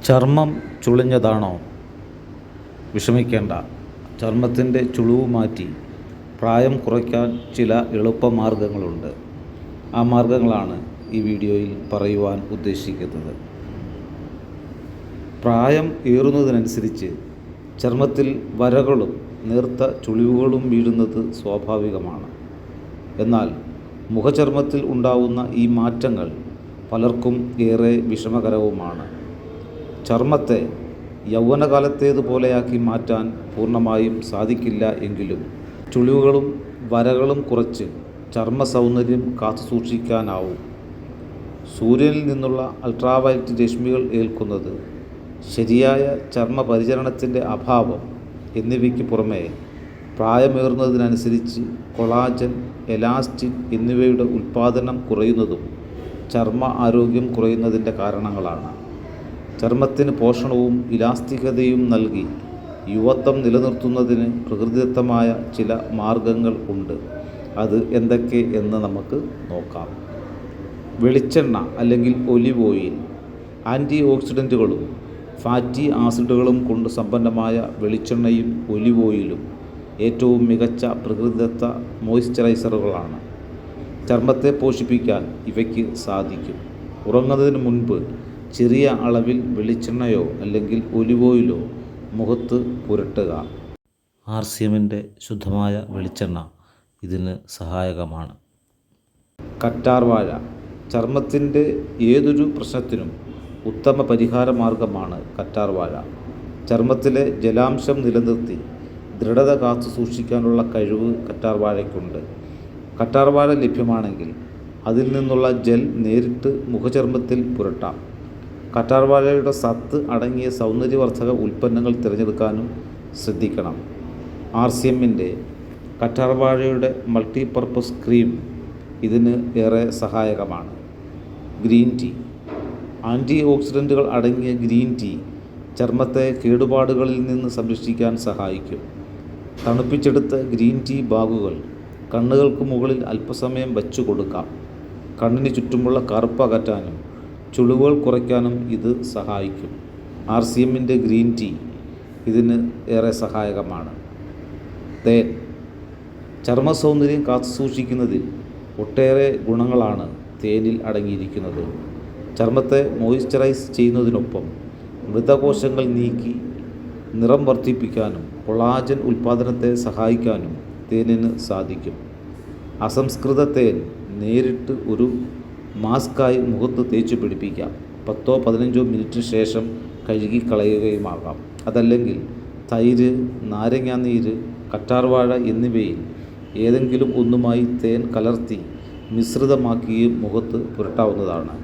ചർമ്മം ചുളിഞ്ഞതാണോ? വിഷമിക്കേണ്ട. ചർമ്മത്തിൻ്റെ ചുളിവ് മാറ്റി പ്രായം കുറയ്ക്കാൻ ചില എളുപ്പമാർഗ്ഗങ്ങളുണ്ട്. ആ മാർഗ്ഗങ്ങളാണ് ഈ വീഡിയോയിൽ പറയുവാൻ ഉദ്ദേശിക്കുന്നത്. പ്രായം ഏറുന്നതിനനുസരിച്ച് ചർമ്മത്തിൽ വരകളും നേർത്ത ചുളിവുകളും വീഴുന്നത് സ്വാഭാവികമാണ്. എന്നാൽ മുഖചർമ്മത്തിൽ ഉണ്ടാവുന്ന ഈ മാറ്റങ്ങൾ പലർക്കും ഏറെ വിഷമകരവുമാണ്. ചർമ്മത്തെ യൗവനകാലത്തേതുപോലെയാക്കി മാറ്റാൻ പൂർണ്ണമായും സാധിക്കില്ല എങ്കിലും ചുളിവുകളും വരകളും കുറച്ച് ചർമ്മ സൗന്ദര്യം കാത്തുസൂക്ഷിക്കാനാവും. സൂര്യനിൽ നിന്നുള്ള അൾട്രാവയലറ്റ് രശ്മികൾ ഏൽക്കുന്നത്, ശരിയായ ചർമ്മ പരിചരണത്തിൻ്റെ അഭാവം എന്നിവയ്ക്ക് പുറമെ പ്രായമേറുന്നതിനനുസരിച്ച് കൊളാജൻ, എലാസ്റ്റിൻ എന്നിവയുടെ ഉൽപ്പാദനം കുറയുന്നതും ചർമ്മ ആരോഗ്യം കുറയുന്നതിൻ്റെ കാരണങ്ങളാണ്. ചർമ്മത്തിന് പോഷണവും ഇലാസ്തികതയും നൽകി യുവത്വം നിലനിർത്തുന്നതിന് പ്രകൃതിദത്തമായ ചില മാർഗങ്ങൾ ഉണ്ട്. അത് എന്തൊക്കെ എന്ന് നമുക്ക് നോക്കാം. വെളിച്ചെണ്ണ അല്ലെങ്കിൽ ഒലിവ് ഓയിൽ. ആൻറ്റി ഓക്സിഡൻറ്റുകളും ഫാറ്റി ആസിഡുകളും കൊണ്ട് സമ്പന്നമായ വെളിച്ചെണ്ണയും ഒലിവ് ഓയിലും ഏറ്റവും മികച്ച പ്രകൃതിദത്ത മോയ്സ്ചറൈസറുകളാണ്. ചർമ്മത്തെ പോഷിപ്പിക്കാൻ ഇവയ്ക്ക് സാധിക്കും. ഉറങ്ങുന്നതിന് മുൻപ് ചെറിയ അളവിൽ വെളിച്ചെണ്ണയോ അല്ലെങ്കിൽ ഒലിവ് ഓയിലോ മുഖത്ത് പുരട്ടുക. RCMൻ്റെ ശുദ്ധമായ വെളിച്ചെണ്ണ ഇതിന് സഹായകമാണ്. കറ്റാർവാഴ. ചർമ്മത്തിൻ്റെ ഏതൊരു പ്രശ്നത്തിനും ഉത്തമ പരിഹാര മാർഗമാണ് കറ്റാർവാഴ. ചർമ്മത്തിലെ ജലാംശം നിലനിർത്തി ദൃഢത കാത്തു സൂക്ഷിക്കാനുള്ള കഴിവ് കറ്റാർവാഴയ്ക്കുണ്ട്. കറ്റാർവാഴ ലഭ്യമാണെങ്കിൽ അതിൽ നിന്നുള്ള ജെൽ നേരിട്ട് മുഖചർമ്മത്തിൽ പുരട്ടാം. കറ്റാർവാഴയുടെ സത്ത് അടങ്ങിയ സൗന്ദര്യവർദ്ധക ഉൽപ്പന്നങ്ങൾ തിരഞ്ഞെടുക്കാനും ശ്രദ്ധിക്കണം. RCMൻ്റെ കറ്റാർവാഴയുടെ മൾട്ടിപർപ്പസ് ക്രീം ഇതിന് ഏറെ സഹായകമാണ്. Green tea. ആൻറ്റി ഓക്സിഡൻറ്റുകൾ അടങ്ങിയ ഗ്രീൻ ടീ ചർമ്മത്തെ കേടുപാടുകളിൽ നിന്ന് സംരക്ഷിക്കാൻ സഹായിക്കും. തണുപ്പിച്ചെടുത്ത ഗ്രീൻ ടീ ബാഗുകൾ കണ്ണുകൾക്ക് മുകളിൽ അല്പസമയം വച്ചു കൊടുക്കാം. കണ്ണിന് ചുറ്റുമുള്ള കറുപ്പ് അകറ്റാനും ചുളിവുകൾ കുറയ്ക്കാനും ഇത് സഹായിക്കും. RCMൻ്റെ ഗ്രീൻ ടീ ഇതിന് ഏറെ സഹായകമാണ്. തേൻ. ചർമ്മ സൗന്ദര്യം കാത്തുസൂക്ഷിക്കുന്നതിൽ ഒട്ടേറെ ഗുണങ്ങളാണ് തേനിൽ അടങ്ങിയിരിക്കുന്നത്. ചർമ്മത്തെ മോയ്സ്ചറൈസ് ചെയ്യുന്നതിനൊപ്പം മൃതകോശങ്ങൾ നീക്കി നിറം വർദ്ധിപ്പിക്കാനും കൊളാജൻ ഉൽപ്പാദനത്തെ സഹായിക്കാനും തേനിന് സാധിക്കും. അസംസ്കൃത തേൻ നേരിട്ട് ഒരു മാസ്കായി മുഖത്ത് തേച്ചു പിടിപ്പിക്കാം. 10-15 മിനിറ്റിന് ശേഷം കഴുകിക്കളയുകയുമാകാം. അതല്ലെങ്കിൽ തൈര്, നാരങ്ങാനീര്, കറ്റാർവാഴ എന്നിവയിൽ ഏതെങ്കിലും ഒന്നുമായി തേൻ കലർത്തി മിശ്രിതമാക്കിയും മുഖത്ത് പുരട്ടാവുന്നതാണ്.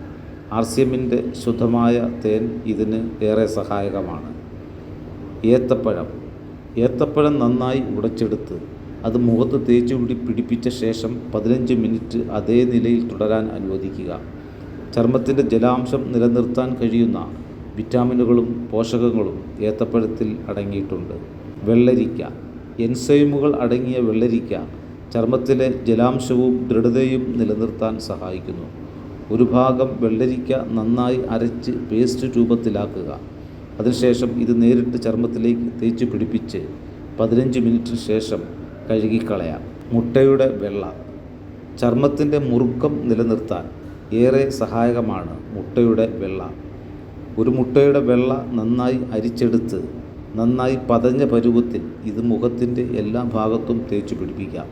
RCMൻ്റെ ശുദ്ധമായ തേൻ ഇതിന് ഏറെ സഹായകമാണ്. ഏത്തപ്പഴം. ഏത്തപ്പഴം നന്നായി ഉടച്ചെടുത്ത് അത് മുഖത്ത് തേച്ചു പിടിപ്പിച്ച ശേഷം 15 മിനിറ്റ് അതേ നിലയിൽ തുടരാൻ അനുവദിക്കുക. ചർമ്മത്തിൻ്റെ ജലാംശം നിലനിർത്താൻ കഴിയുന്ന വിറ്റാമിനുകളും പോഷകങ്ങളും ഏത്തപ്പഴത്തിൽ അടങ്ങിയിട്ടുണ്ട്. വെള്ളരിക്ക. എൻസൈമുകൾ അടങ്ങിയ വെള്ളരിക്ക ചർമ്മത്തിലെ ജലാംശവും ദൃഢതയും നിലനിർത്താൻ സഹായിക്കുന്നു. ഒരു ഭാഗം വെള്ളരിക്ക നന്നായി അരച്ച് പേസ്റ്റ് രൂപത്തിലാക്കുക. അതിനുശേഷം ഇത് നേരിട്ട് ചർമ്മത്തിലേക്ക് തേച്ച് പിടിപ്പിച്ച് 15 മിനിറ്റിന് ശേഷം കഴുകിക്കളയാം. മുട്ടയുടെ വെള്ള. ചർമ്മത്തിൻ്റെ മുറുക്കം നിലനിർത്താൻ ഏറെ സഹായകമാണ് മുട്ടയുടെ വെള്ള. ഒരു മുട്ടയുടെ വെള്ള നന്നായി അരിച്ചെടുത്ത് നന്നായി പതഞ്ഞ പരുവത്തിൽ ഇത് മുഖത്തിൻ്റെ എല്ലാ ഭാഗത്തും തേച്ചു പിടിപ്പിക്കാം.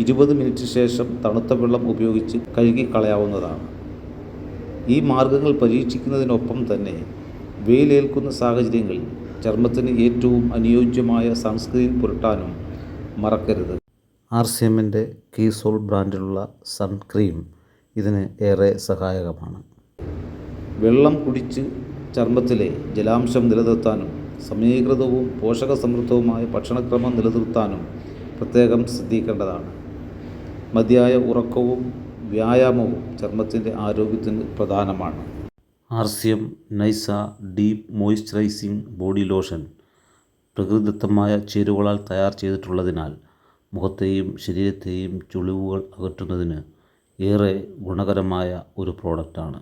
20 മിനിറ്റിന് ശേഷം തണുത്ത വെള്ളം ഉപയോഗിച്ച് കഴുകിക്കളയാവുന്നതാണ്. ഈ മാർഗ്ഗങ്ങൾ പരീക്ഷിക്കുന്നതിനൊപ്പം തന്നെ വെയിലേൽക്കുന്ന സാഹചര്യങ്ങളിൽ ചർമ്മത്തിന് ഏറ്റവും അനുയോജ്യമായ സൺസ്ക്രീൻ പുരട്ടാനും മറക്കരുത്. RCMൻ്റെ കീസോൾ ബ്രാൻഡിലുള്ള സൺക്രീം ഇതിന് ഏറെ സഹായകമാണ്. വെള്ളം കുടിച്ച് ചർമ്മത്തിലെ ജലാംശം നിലനിർത്താനും സമീകൃതവും പോഷകസമൃദ്ധവുമായ ഭക്ഷണക്രമം നിലനിർത്താനും പ്രത്യേകം ശ്രദ്ധിക്കേണ്ടതാണ്. മതിയായ ഉറക്കവും വ്യായാമവും ചർമ്മത്തിൻ്റെ ആരോഗ്യത്തിന് പ്രധാനമാണ്. RCM നൈസ ഡീപ്പ് മോയ്സ്ചറൈസിംഗ് ബോഡി ലോഷൻ പ്രകൃതിദത്തമായ ചേരുവകളാൽ തയ്യാർ ചെയ്തിട്ടുള്ളതിനാൽ മുഖത്തെയും ശരീരത്തെയും ചുളിവുകൾ അകറ്റുന്നതിന് ഏറെ ഗുണകരമായ ഒരു പ്രോഡക്റ്റാണ്.